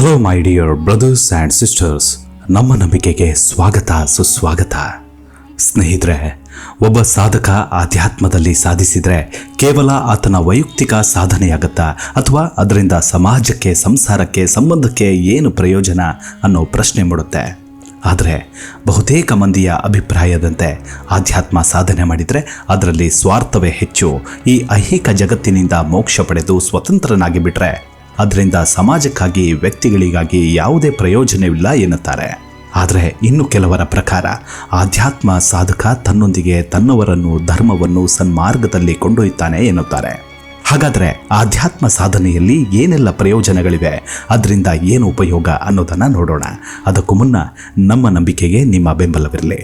Hello my dear brothers and sisters, ನಮ್ಮ ನಂಬಿಕೆಗೆ ಸ್ವಾಗತ ಸುಸ್ವಾಗತ. ಸ್ನೇಹಿತರೆ, ಒಬ್ಬ ಸಾಧಕ ಆಧ್ಯಾತ್ಮದಲ್ಲಿ ಸಾಧಿಸಿದರೆ ಕೇವಲ ಆತನ ವೈಯಕ್ತಿಕ ಸಾಧನೆಯಾಗತ್ತಾ ಅಥವಾ ಅದರಿಂದ ಸಮಾಜಕ್ಕೆ, ಸಂಸಾರಕ್ಕೆ, ಸಂಬಂಧಕ್ಕೆ ಏನು ಪ್ರಯೋಜನ ಅನ್ನೋ ಪ್ರಶ್ನೆ ಮೂಡುತ್ತೆ. ಆದರೆ ಬಹುತೇಕ ಮಂದಿಯ ಅಭಿಪ್ರಾಯದಂತೆ ಆಧ್ಯಾತ್ಮ ಸಾಧನೆ ಮಾಡಿದರೆ ಅದರಲ್ಲಿ ಸ್ವಾರ್ಥವೇ ಹೆಚ್ಚು. ಈ ಐಹಿಕ ಜಗತ್ತಿನಿಂದ ಮೋಕ್ಷ ಪಡೆದು ಸ್ವತಂತ್ರನಾಗಿ ಬಿಟ್ಟರೆ ಅದರಿಂದ ಸಮಾಜಕ್ಕಾಗಿ, ವ್ಯಕ್ತಿಗಳಿಗಾಗಿ ಯಾವುದೇ ಪ್ರಯೋಜನವಿಲ್ಲ ಎನ್ನುತ್ತಾರೆ. ಆದರೆ ಇನ್ನು ಕೆಲವರ ಪ್ರಕಾರ ಆಧ್ಯಾತ್ಮ ಸಾಧಕ ತನ್ನೊಂದಿಗೆ ತನ್ನವರನ್ನು, ಧರ್ಮವನ್ನು ಸನ್ಮಾರ್ಗದಲ್ಲಿ ಕೊಂಡೊಯ್ತಾನೆ ಎನ್ನುತ್ತಾರೆ. ಹಾಗಾದರೆ ಆಧ್ಯಾತ್ಮ ಸಾಧನೆಯಲ್ಲಿ ಏನೆಲ್ಲ ಪ್ರಯೋಜನಗಳಿವೆ, ಅದರಿಂದ ಏನು ಉಪಯೋಗ ಅನ್ನೋದನ್ನು ನೋಡೋಣ. ಅದಕ್ಕೂ ಮುನ್ನ ನಮ್ಮ ನಂಬಿಕೆಗೆ ನಿಮ್ಮ ಬೆಂಬಲವಿರಲಿ.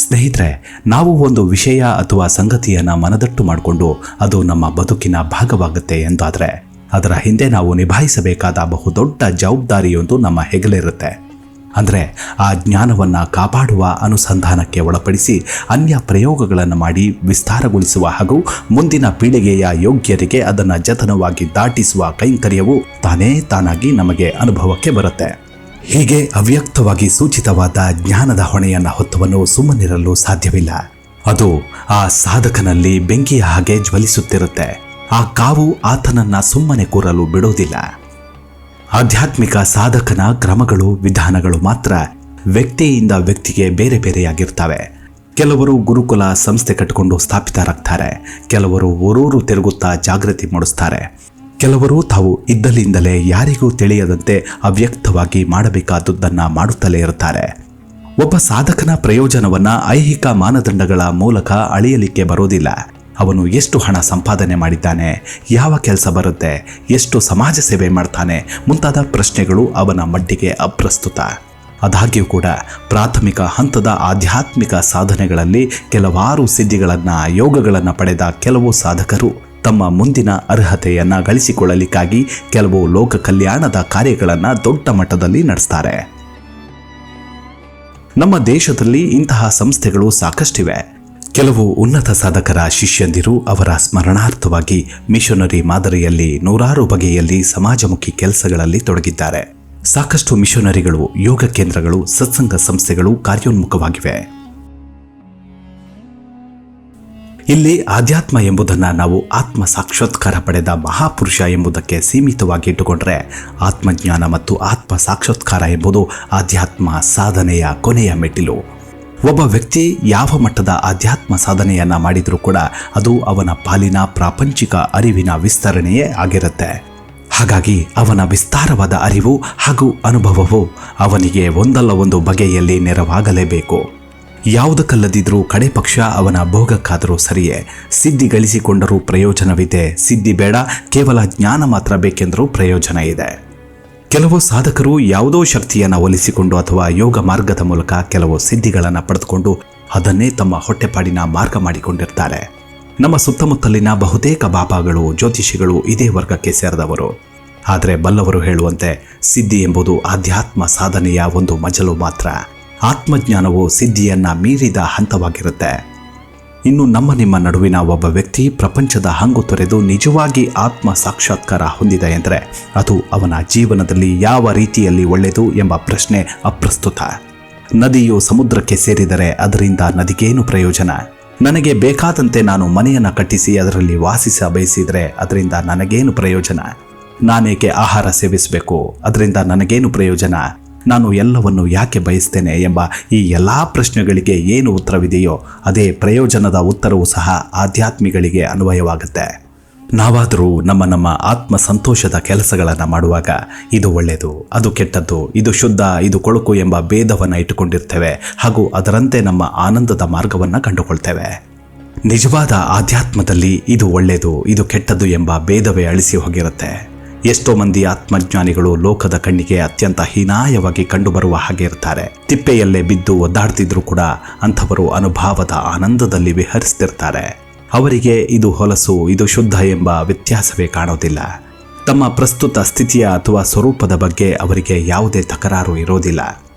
ಸ್ನೇಹಿತರೆ, ನಾವು ಒಂದು ವಿಷಯ ಅಥವಾ ಸಂಗತಿಯನ್ನು ಮನದಟ್ಟು ಮಾಡಿಕೊಂಡು ಅದು ನಮ್ಮ ಬದುಕಿನ ಭಾಗವಾಗುತ್ತೆ ಎಂದಾದರೆ ಅದರ ಹಿಂದೆ ನಾವು ನಿಭಾಯಿಸಬೇಕಾದ ಬಹುದೊಡ್ಡ ಜವಾಬ್ದಾರಿಯೊಂದು ನಮ್ಮ ಹೆಗಲಿರುತ್ತೆ. ಅಂದರೆ ಆ ಜ್ಞಾನವನ್ನು ಕಾಪಾಡುವ, ಅನುಸಂಧಾನಕ್ಕೆ ಒಳಪಡಿಸಿ ಅನ್ಯ ಪ್ರಯೋಗಗಳನ್ನು ಮಾಡಿ ವಿಸ್ತಾರಗೊಳಿಸುವ ಹಾಗೂ ಮುಂದಿನ ಪೀಳಿಗೆಯ ಯೋಗ್ಯರಿಗೆ ಅದನ್ನು ಜತನವಾಗಿ ದಾಟಿಸುವ ಕೈಂಕರ್ಯವು ತಾನಾಗಿ ನಮಗೆ ಅನುಭವಕ್ಕೆ ಬರುತ್ತೆ. ಹೀಗೆ ಅವ್ಯಕ್ತವಾಗಿ ಸೂಚಿತವಾದ ಜ್ಞಾನದ ಹೊಣೆಯನ್ನು ಹೊತ್ತವನು ಸುಮ್ಮನಿರಲು ಸಾಧ್ಯವಿಲ್ಲ. ಅದು ಆ ಸಾಧಕನಲ್ಲಿ ಬೆಂಕಿಯ ಹಾಗೆ ಜ್ವಲಿಸುತ್ತಿರುತ್ತೆ. ಆ ಕಾವು ಆತನನ್ನು ಸುಮ್ಮನೆ ಕೂರಲು ಬಿಡೋದಿಲ್ಲ. ಆಧ್ಯಾತ್ಮಿಕ ಸಾಧಕನ ಕ್ರಮಗಳು, ವಿಧಾನಗಳು ಮಾತ್ರ ವ್ಯಕ್ತಿಯಿಂದ ವ್ಯಕ್ತಿಗೆ ಬೇರೆ ಬೇರೆಯಾಗಿರ್ತವೆ. ಕೆಲವರು ಗುರುಕುಲ ಸಂಸ್ಥೆ ಕಟ್ಟಿಕೊಂಡು ಸ್ಥಾಪಿತರಾಗ್ತಾರೆ. ಕೆಲವರು ಊರೂರು ತಿರುಗುತ್ತಾ ಜಾಗೃತಿ ಮೂಡಿಸ್ತಾರೆ. ಕೆಲವರು ತಾವು ಇದ್ದಲ್ಲಿಂದಲೇ ಯಾರಿಗೂ ತಿಳಿಯದಂತೆ ಅವ್ಯಕ್ತವಾಗಿ ಮಾಡಬೇಕಾದುದನ್ನು ಮಾಡುತ್ತಲೇ ಇರುತ್ತಾರೆ. ಒಬ್ಬ ಸಾಧಕನ ಪ್ರಯೋಜನವನ್ನು ಐಹಿಕ ಮಾನದಂಡಗಳ ಮೂಲಕ ಅಳೆಯಲಿಕ್ಕೆ ಬರೋದಿಲ್ಲ. ಅವನು ಎಷ್ಟು ಹಣ ಸಂಪಾದನೆ ಮಾಡಿದ್ದಾನೆ, ಯಾವ ಕೆಲಸ ಬರುತ್ತೆ, ಎಷ್ಟು ಸಮಾಜ ಸೇವೆ ಮಾಡ್ತಾನೆ ಮುಂತಾದ ಪ್ರಶ್ನೆಗಳು ಅವನ ಮಡ್ಡಿಗೆ ಅಪ್ರಸ್ತುತ. ಆದಾಗ್ಯೂ ಕೂಡ ಪ್ರಾಥಮಿಕ ಹಂತದ ಆಧ್ಯಾತ್ಮಿಕ ಸಾಧನೆಗಳಲ್ಲಿ ಕೆಲವಾರು ಸಿದ್ಧಿಗಳನ್ನು, ಯೋಗಗಳನ್ನು ಪಡೆದ ಕೆಲವು ಸಾಧಕರು ತಮ್ಮ ಮುಂದಿನ ಅರ್ಹತೆಯನ್ನು ಗಳಿಸಿಕೊಳ್ಳಲಿಕ್ಕಾಗಿ ಕೆಲವು ಲೋಕ ಕಲ್ಯಾಣದ ಕಾರ್ಯಗಳನ್ನು ದೊಡ್ಡ ಮಟ್ಟದಲ್ಲಿ ನಡೆಸ್ತಾರೆ. ನಮ್ಮ ದೇಶದಲ್ಲಿ ಇಂತಹ ಸಂಸ್ಥೆಗಳು ಸಾಕಷ್ಟಿವೆ. ಕೆಲವು ಉನ್ನತ ಸಾಧಕರ ಶಿಷ್ಯಂದಿರು ಅವರ ಸ್ಮರಣಾರ್ಥವಾಗಿ ಮಿಷನರಿ ಮಾದರಿಯಲ್ಲಿ ನೂರಾರು ಬಗೆಯಲ್ಲಿ ಸಮಾಜಮುಖಿ ಕೆಲಸಗಳಲ್ಲಿ ತೊಡಗಿದ್ದಾರೆ. ಸಾಕಷ್ಟು ಮಿಷನರಿಗಳು, ಯೋಗ ಕೇಂದ್ರಗಳು, ಸತ್ಸಂಗ ಸಂಸ್ಥೆಗಳು ಕಾರ್ಯೋನ್ಮುಖವಾಗಿವೆ. ಇಲ್ಲಿ ಆಧ್ಯಾತ್ಮ ಎಂಬುದನ್ನು ನಾವು ಆತ್ಮ ಸಾಕ್ಷಾತ್ಕಾರ ಪಡೆದ ಮಹಾಪುರುಷ ಎಂಬುದಕ್ಕೆ ಸೀಮಿತವಾಗಿ ಇಟ್ಟುಕೊಂಡ್ರೆ, ಆತ್ಮಜ್ಞಾನ ಮತ್ತು ಆತ್ಮ ಸಾಕ್ಷಾತ್ಕಾರ ಎಂಬುದು ಆಧ್ಯಾತ್ಮ ಸಾಧನೆಯ ಕೊನೆಯ ಮೆಟ್ಟಿಲು. ಒಬ್ಬ ವ್ಯಕ್ತಿ ಯಾವ ಮಟ್ಟದ ಆಧ್ಯಾತ್ಮ ಸಾಧನೆಯನ್ನು ಮಾಡಿದರೂ ಕೂಡ ಅದು ಅವನ ಪಾಲಿನ ಪ್ರಾಪಂಚಿಕ ಅರಿವಿನ ವಿಸ್ತರಣೆಯೇ ಆಗಿರುತ್ತೆ. ಹಾಗಾಗಿ ಅವನ ವಿಸ್ತಾರವಾದ ಅರಿವು ಹಾಗೂ ಅನುಭವವು ಅವನಿಗೆ ಒಂದಲ್ಲ ಒಂದು ಬಗೆಯಲ್ಲಿ ನೆರವಾಗಲೇಬೇಕು. ಯಾವುದಕ್ಕಲ್ಲದಿದ್ರೂ ಕಡೆ ಪಕ್ಷ ಅವನ ಭೋಗಕ್ಕಾದರೂ ಸರಿಯೇ. ಸಿದ್ಧಿ ಗಳಿಸಿಕೊಂಡರೂ ಪ್ರಯೋಜನವಿದೆ, ಸಿದ್ಧಿ ಬೇಡ, ಕೇವಲ ಜ್ಞಾನ ಮಾತ್ರ ಬೇಕೆಂದರೂ ಪ್ರಯೋಜನ ಇದೆ. ಕೆಲವು ಸಾಧಕರು ಯಾವುದೋ ಶಕ್ತಿಯನ್ನು ಒಲಿಸಿಕೊಂಡು ಅಥವಾ ಯೋಗ ಮಾರ್ಗದ ಮೂಲಕ ಕೆಲವು ಸಿದ್ಧಿಗಳನ್ನು ಪಡೆದುಕೊಂಡು ಅದನ್ನೇ ತಮ್ಮ ಹೊಟ್ಟೆಪಾಡಿನ ಮಾರ್ಗ ಮಾಡಿಕೊಂಡಿರ್ತಾರೆ. ನಮ್ಮ ಸುತ್ತಮುತ್ತಲಿನ ಬಹುತೇಕ ಬಾಬಾಗಳು, ಜ್ಯೋತಿಷಿಗಳು ಇದೇ ವರ್ಗಕ್ಕೆ ಸೇರಿದವರು. ಆದರೆ ಬಲ್ಲವರು ಹೇಳುವಂತೆ ಸಿದ್ಧಿ ಎಂಬುದು ಆಧ್ಯಾತ್ಮ ಸಾಧನೆಯ ಒಂದು ಮಜಲು ಮಾತ್ರ. ಆತ್ಮಜ್ಞಾನವು ಸಿದ್ಧಿಯನ್ನು ಮೀರಿದ ಹಂತವಾಗಿರುತ್ತೆ. ಇನ್ನು ನಿಮ್ಮ ನಡುವಿನ ಒಬ್ಬ ವ್ಯಕ್ತಿ ಪ್ರಪಂಚದ ಹಂಗು ತೊರೆದು ನಿಜವಾಗಿ ಆತ್ಮ ಸಾಕ್ಷಾತ್ಕಾರ ಹೊಂದಿದೆ ಎಂದರೆ ಅದು ಅವನ ಜೀವನದಲ್ಲಿ ಯಾವ ರೀತಿಯಲ್ಲಿ ಒಳ್ಳೆಯದು ಎಂಬ ಪ್ರಶ್ನೆ ಅಪ್ರಸ್ತುತ. ನದಿಯು ಸಮುದ್ರಕ್ಕೆ ಸೇರಿದರೆ ಅದರಿಂದ ನದಿಗೇನು ಪ್ರಯೋಜನ? ನನಗೆ ಬೇಕಾದಂತೆ ನಾನು ಮನೆಯನ್ನು ಕಟ್ಟಿಸಿ ಅದರಲ್ಲಿ ವಾಸಿಸ ಬಯಸಿದರೆ ಅದರಿಂದ ನನಗೇನು ಪ್ರಯೋಜನ? ನಾನೇಕೆ ಆಹಾರ ಸೇವಿಸಬೇಕು? ಅದರಿಂದ ನನಗೇನು ಪ್ರಯೋಜನ? ನಾನು ಎಲ್ಲವನ್ನು ಯಾಕೆ ಬಯಸ್ತೇನೆ ಎಂಬ ಈ ಎಲ್ಲ ಪ್ರಶ್ನೆಗಳಿಗೆ ಏನು ಉತ್ತರವಿದೆಯೋ ಅದೇ ಪ್ರಯೋಜನದ ಉತ್ತರವೂ ಸಹ ಆಧ್ಯಾತ್ಮಿಗಳಿಗೆ ಅನ್ವಯವಾಗುತ್ತೆ. ನಾವಾದರೂ ನಮ್ಮ ಆತ್ಮ ಸಂತೋಷದ ಕೆಲಸಗಳನ್ನು ಮಾಡುವಾಗ ಇದು ಒಳ್ಳೆಯದು, ಅದು ಕೆಟ್ಟದ್ದು, ಇದು ಶುದ್ಧ, ಇದು ಕೊಳಕು ಎಂಬ ಭೇದವನ್ನು ಇಟ್ಟುಕೊಂಡಿರ್ತೇವೆ ಹಾಗೂ ಅದರಂತೆ ನಮ್ಮ ಆನಂದದ ಮಾರ್ಗವನ್ನು ಕಂಡುಕೊಳ್ತೇವೆ. ನಿಜವಾದ ಆಧ್ಯಾತ್ಮದಲ್ಲಿ ಇದು ಒಳ್ಳೆಯದು, ಇದು ಕೆಟ್ಟದ್ದು ಎಂಬ ಭೇದವೇ ಅಳಿಸಿ ಹೋಗಿರುತ್ತೆ. ಎಷ್ಟೋ ಮಂದಿ ಆತ್ಮಜ್ಞಾನಿಗಳು ಲೋಕದ ಕಣ್ಣಿಗೆ ಅತ್ಯಂತ ಹೀನಾಯವಾಗಿ ಕಂಡುಬರುವ ಹಾಗೆ ಇರ್ತಾರೆ. ತಿಪ್ಪೆಯಲ್ಲೇ ಬಿದ್ದು ಒದ್ದಾಡ್ತಿದ್ರು ಕೂಡ ಅಂಥವರು ಅನುಭವದ ಆನಂದದಲ್ಲಿ ವಿಹರಿಸ್ತಿರ್ತಾರೆ. ಅವರಿಗೆ ಇದು ಹೊಲಸು, ಇದು ಶುದ್ಧ ಎಂಬ ವ್ಯತ್ಯಾಸವೇ ಕಾಣೋದಿಲ್ಲ. ತಮ್ಮ ಪ್ರಸ್ತುತ ಸ್ಥಿತಿಯ ಅಥವಾ ಸ್ವರೂಪದ ಬಗ್ಗೆ ಅವರಿಗೆ ಯಾವುದೇ ತಕರಾರು ಇರೋದಿಲ್ಲ.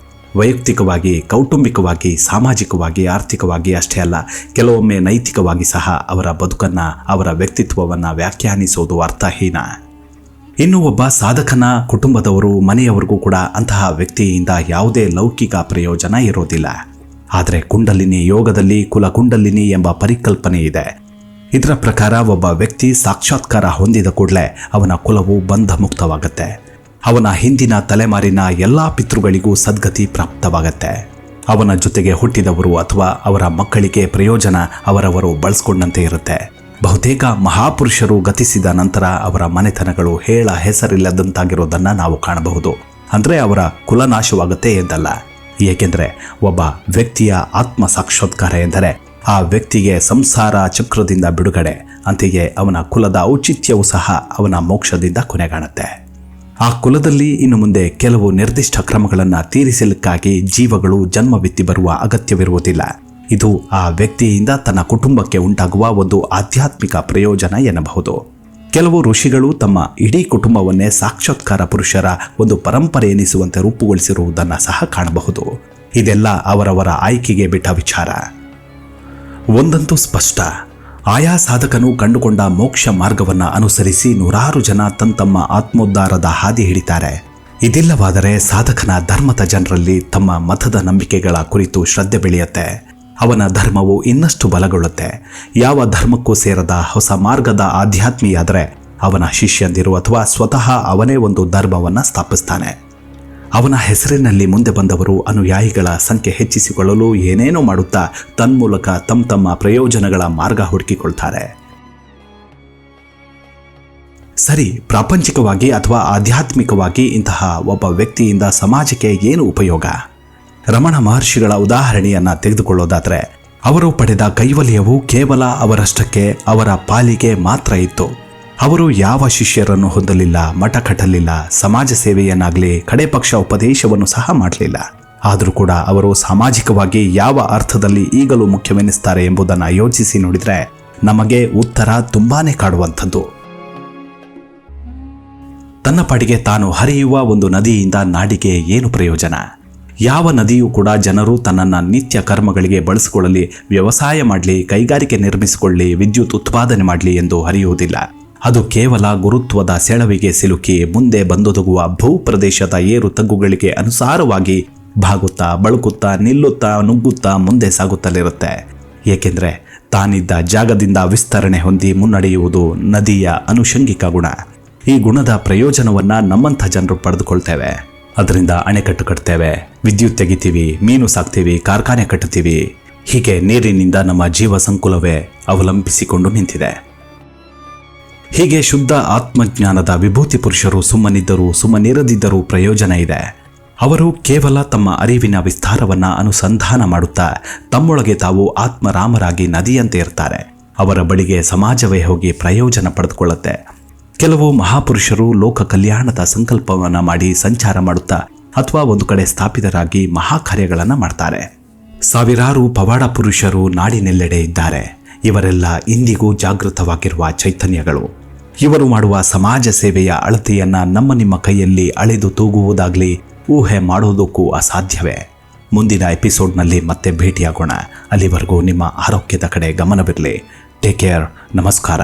ವೈಯಕ್ತಿಕವಾಗಿ, ಕೌಟುಂಬಿಕವಾಗಿ, ಸಾಮಾಜಿಕವಾಗಿ, ಆರ್ಥಿಕವಾಗಿ ಅಷ್ಟೇ ಅಲ್ಲ, ಕೆಲವೊಮ್ಮೆ ನೈತಿಕವಾಗಿ ಸಹ ಅವರ ಬದುಕನ್ನು, ಅವರ ವ್ಯಕ್ತಿತ್ವವನ್ನು ವ್ಯಾಖ್ಯಾನಿಸೋದು ಅರ್ಥಹೀನ. ಇನ್ನು ಒಬ್ಬ ಸಾಧಕನ ಕುಟುಂಬದವರು ಮನೆಯವರಿಗೂ ಕೂಡ ಅಂತಹ ವ್ಯಕ್ತಿಯಿಂದ ಯಾವುದೇ ಲೌಕಿಕ ಪ್ರಯೋಜನ ಇರೋದಿಲ್ಲ. ಆದರೆ ಕುಂಡಲಿನಿ ಯೋಗದಲ್ಲಿ ಕುಲಕುಂಡಲಿನಿ ಎಂಬ ಪರಿಕಲ್ಪನೆ ಇದೆ. ಇದರ ಪ್ರಕಾರ ಒಬ್ಬ ವ್ಯಕ್ತಿ ಸಾಕ್ಷಾತ್ಕಾರ ಹೊಂದಿದ ಕೂಡಲೇ ಅವನ ಕುಲವು ಬಂಧ ಮುಕ್ತವಾಗುತ್ತೆ. ಅವನ ಹಿಂದಿನ ತಲೆಮಾರಿನ ಎಲ್ಲ ಪಿತೃಗಳಿಗೂ ಸದ್ಗತಿ ಪ್ರಾಪ್ತವಾಗತ್ತೆ. ಅವನ ಜೊತೆಗೆ ಹುಟ್ಟಿದವರು ಅಥವಾ ಅವರ ಮಕ್ಕಳಿಗೆ ಪ್ರಯೋಜನ ಅವರವರು ಬಳಸ್ಕೊಂಡಂತೆ ಇರುತ್ತೆ. ಬಹುತೇಕ ಮಹಾಪುರುಷರು ಗತಿಸಿದ ನಂತರ ಅವರ ಮನೆತನಗಳು ಹೇಳ ಹೆಸರಿಲ್ಲದಂತಾಗಿರೋದನ್ನು ನಾವು ಕಾಣಬಹುದು. ಅಂದರೆ ಅವರ ಕುಲನಾಶವಾಗುತ್ತೆ ಎಂದಲ್ಲ. ಏಕೆಂದರೆ ಒಬ್ಬ ವ್ಯಕ್ತಿಯ ಆತ್ಮ ಸಾಕ್ಷಾತ್ಕಾರ ಎಂದರೆ ಆ ವ್ಯಕ್ತಿಗೆ ಸಂಸಾರ ಚಕ್ರದಿಂದ ಬಿಡುಗಡೆ, ಅಂತೆಯೇ ಅವನ ಕುಲದ ಔಚಿತ್ಯವೂ ಸಹ ಅವನ ಮೋಕ್ಷದಿಂದ ಕೊನೆಗಾಣುತ್ತೆ. ಆ ಕುಲದಲ್ಲಿ ಇನ್ನು ಮುಂದೆ ಕೆಲವು ನಿರ್ದಿಷ್ಟ ಕ್ರಮಗಳನ್ನು ತೀರಿಸಲಿಕ್ಕಾಗಿ ಜೀವಗಳು ಜನ್ಮವೆತ್ತಿ ಬರುವ ಅಗತ್ಯವಿರುವುದಿಲ್ಲ. ಇದು ಆ ವ್ಯಕ್ತಿಯಿಂದ ತನ್ನ ಕುಟುಂಬಕ್ಕೆ ಉಂಟಾಗುವ ಒಂದು ಆಧ್ಯಾತ್ಮಿಕ ಪ್ರಯೋಜನ ಎನ್ನಬಹುದು. ಕೆಲವು ಋಷಿಗಳು ತಮ್ಮ ಇಡೀ ಕುಟುಂಬವನ್ನೇ ಸಾಕ್ಷಾತ್ಕಾರ ಪುರುಷರ ಒಂದು ಪರಂಪರೆ ಎನಿಸುವಂತೆ ರೂಪುಗೊಳಿಸಿರುವುದನ್ನು ಸಹ ಕಾಣಬಹುದು. ಇದೆಲ್ಲ ಅವರವರ ಆಯ್ಕೆಗೆ ಬಿಟ್ಟ ವಿಚಾರ. ಒಂದಂತೂ ಸ್ಪಷ್ಟ, ಆಯಾ ಸಾಧಕನು ಕಂಡುಕೊಂಡ ಮೋಕ್ಷ ಮಾರ್ಗವನ್ನು ಅನುಸರಿಸಿ ನೂರಾರು ಜನ ತಮ್ಮ ಆತ್ಮೋದ್ಧಾರದ ಹಾದಿ ಹಿಡಿತಾರೆ. ಇದಿಲ್ಲವಾದರೆ ಸಾಧಕನ ಧರ್ಮದ ಜನರಲ್ಲಿ ತಮ್ಮ ಮತದ ನಂಬಿಕೆಗಳ ಕುರಿತು ಶ್ರದ್ಧೆ ಬೆಳೆಯುತ್ತೆ. ಅವನ ಧರ್ಮವು ಇನ್ನಷ್ಟು ಬಲಗೊಳ್ಳುತ್ತೆ. ಯಾವ ಧರ್ಮಕ್ಕೂ ಸೇರದ ಹೊಸ ಮಾರ್ಗದ ಆಧ್ಯಾತ್ಮಿಯಾದರೆ ಅವನ ಶಿಷ್ಯಂದಿರು ಅಥವಾ ಸ್ವತಃ ಅವನೇ ಒಂದು ಧರ್ಮವನ್ನು ಸ್ಥಾಪಿಸ್ತಾನೆ. ಅವನ ಹೆಸರಿನಲ್ಲಿ ಮುಂದೆ ಬಂದವರು ಅನುಯಾಯಿಗಳ ಸಂಖ್ಯೆ ಹೆಚ್ಚಿಸಿಕೊಳ್ಳಲು ಏನೇನೋ ಮಾಡುತ್ತಾ ತನ್ಮೂಲಕ ತಮ್ಮ ಪ್ರಯೋಜನಗಳ ಮಾರ್ಗ ಹುಡುಕಿಕೊಳ್ತಾರೆ. ಸರಿ, ಪ್ರಾಪಂಚಿಕವಾಗಿ ಅಥವಾ ಆಧ್ಯಾತ್ಮಿಕವಾಗಿ ಇಂತಹ ಒಬ್ಬ ವ್ಯಕ್ತಿಯಿಂದ ಸಮಾಜಕ್ಕೆ ಏನು ಉಪಯೋಗ? ರಮಣ ಮಹರ್ಷಿಗಳ ಉದಾಹರಣೆಯನ್ನು ತೆಗೆದುಕೊಳ್ಳೋದಾದರೆ, ಅವರು ಪಡೆದ ಕೈವಲ್ಯವು ಕೇವಲ ಅವರಷ್ಟಕ್ಕೆ, ಅವರ ಪಾಲಿಗೆ ಮಾತ್ರ ಇತ್ತು. ಅವರು ಯಾವ ಶಿಷ್ಯರನ್ನು ಹೊಂದಲಿಲ್ಲ, ಮಠ ಕಟ್ಟಲಿಲ್ಲ, ಸಮಾಜ ಸೇವೆಯನ್ನಾಗಲಿ ಕಡೆ ಪಕ್ಷ ಉಪದೇಶವನ್ನು ಸಹ ಮಾಡಲಿಲ್ಲ. ಆದರೂ ಕೂಡ ಅವರು ಸಾಮಾಜಿಕವಾಗಿ ಯಾವ ಅರ್ಥದಲ್ಲಿ ಈಗಲೂ ಮುಖ್ಯವೆನಿಸ್ತಾರೆ ಎಂಬುದನ್ನು ಯೋಚಿಸಿ ನೋಡಿದರೆ ನಮಗೆ ಉತ್ತರ ತುಂಬಾನೇ ಕಾಡುವಂಥದ್ದು. ತನ್ನ ಪಾಡಿಗೆ ತಾನು ಹರಿಯುವ ಒಂದು ನದಿಯಿಂದ ನಾಡಿಗೆ ಏನು ಪ್ರಯೋಜನ? ಯಾವ ನದಿಯೂ ಕೂಡ ಜನರು ತನ್ನನ್ನು ನಿತ್ಯ ಕರ್ಮಗಳಿಗೆ ಬಳಸಿಕೊಳ್ಳಲಿ, ವ್ಯವಸಾಯ ಮಾಡಲಿ, ಕೈಗಾರಿಕೆ ನಿರ್ಮಿಸಿಕೊಳ್ಳಿ, ವಿದ್ಯುತ್ ಉತ್ಪಾದನೆ ಮಾಡಲಿ ಎಂದು ಹರಿಯುವುದಿಲ್ಲ. ಅದು ಕೇವಲ ಗುರುತ್ವದ ಸೆಳವಿಗೆ ಸಿಲುಕಿ ಮುಂದೆ ಬಂದೊದಗುವ ಭೂ ಪ್ರದೇಶದ ಏರು ತಗ್ಗುಗಳಿಗೆ ಅನುಸಾರವಾಗಿ ಬಾಗುತ್ತಾ, ಬಳುಕುತ್ತಾ, ನಿಲ್ಲುತ್ತಾ, ನುಗ್ಗುತ್ತಾ ಮುಂದೆ ಸಾಗುತ್ತಲಿರುತ್ತೆ. ಏಕೆಂದರೆ ತಾನಿದ್ದ ಜಾಗದಿಂದ ವಿಸ್ತರಣೆ ಹೊಂದಿ ಮುನ್ನಡೆಯುವುದು ನದಿಯ ಅನುಷಂಗಿಕ ಗುಣ. ಈ ಗುಣದ ಪ್ರಯೋಜನವನ್ನು ನಮ್ಮಂಥ ಜನರು ಪಡೆದುಕೊಳ್ತೇವೆ. ಅದರಿಂದ ಅಣೆಕಟ್ಟು ಕಟ್ತೇವೆ, ವಿದ್ಯುತ್ ತೆಗಿತೀವಿ, ಮೀನು ಸಾಕ್ತೀವಿ, ಕಾರ್ಖಾನೆ ಕಟ್ಟುತ್ತೀವಿ. ಹೀಗೆ ನೀರಿನಿಂದ ನಮ್ಮ ಜೀವ ಸಂಕುಲವೇ ಅವಲಂಬಿಸಿಕೊಂಡು ನಿಂತಿದೆ. ಹೀಗೆ ಶುದ್ಧ ಆತ್ಮಜ್ಞಾನದ ವಿಭೂತಿ ಪುರುಷರು ಸುಮ್ಮನಿದ್ದರೂ ಸುಮ್ಮನಿರದಿದ್ದರೂ ಪ್ರಯೋಜನ ಇದೆ. ಅವರು ಕೇವಲ ತಮ್ಮ ಅರಿವಿನ ವಿಸ್ತಾರವನ್ನು ಅನುಸಂಧಾನ ಮಾಡುತ್ತಾ ತಮ್ಮೊಳಗೆ ತಾವು ಆತ್ಮರಾಮರಾಗಿ ನದಿಯಂತೆ ಇರ್ತಾರೆ. ಅವರ ಬಳಿಗೆ ಸಮಾಜವೇ ಹೋಗಿ ಪ್ರಯೋಜನ ಪಡೆದುಕೊಳ್ಳುತ್ತೆ. ಕೆಲವು ಮಹಾಪುರುಷರು ಲೋಕ ಕಲ್ಯಾಣದ ಸಂಕಲ್ಪವನ್ನು ಮಾಡಿ ಸಂಚಾರ ಮಾಡುತ್ತಾ ಅಥವಾ ಒಂದು ಕಡೆ ಸ್ಥಾಪಿತರಾಗಿ ಮಹಾಕಾರ್ಯಗಳನ್ನು ಮಾಡ್ತಾರೆ. ಸಾವಿರಾರು ಪವಾಡ ಪುರುಷರು ನಾಡಿನೆಲ್ಲೆಡೆ ಇದ್ದಾರೆ. ಇವರೆಲ್ಲ ಇಂದಿಗೂ ಜಾಗೃತವಾಗಿರುವ ಚೈತನ್ಯಗಳು. ಇವರು ಮಾಡುವ ಸಮಾಜ ಸೇವೆಯ ಅಳತೆಯನ್ನು ನಮ್ಮ ನಿಮ್ಮ ಕೈಯಲ್ಲಿ ಅಳೆದು ತೂಗುವುದಾಗಲಿ ಊಹೆ ಮಾಡೋದಕ್ಕೂ ಅಸಾಧ್ಯವೇ. ಮುಂದಿನ ಎಪಿಸೋಡ್ನಲ್ಲಿ ಮತ್ತೆ ಭೇಟಿಯಾಗೋಣ. ಅಲ್ಲಿವರೆಗೂ ನಿಮ್ಮ ಆರೋಗ್ಯದ ಕಡೆ ಗಮನವಿರಲಿ. Take care. ನಮಸ್ಕಾರ.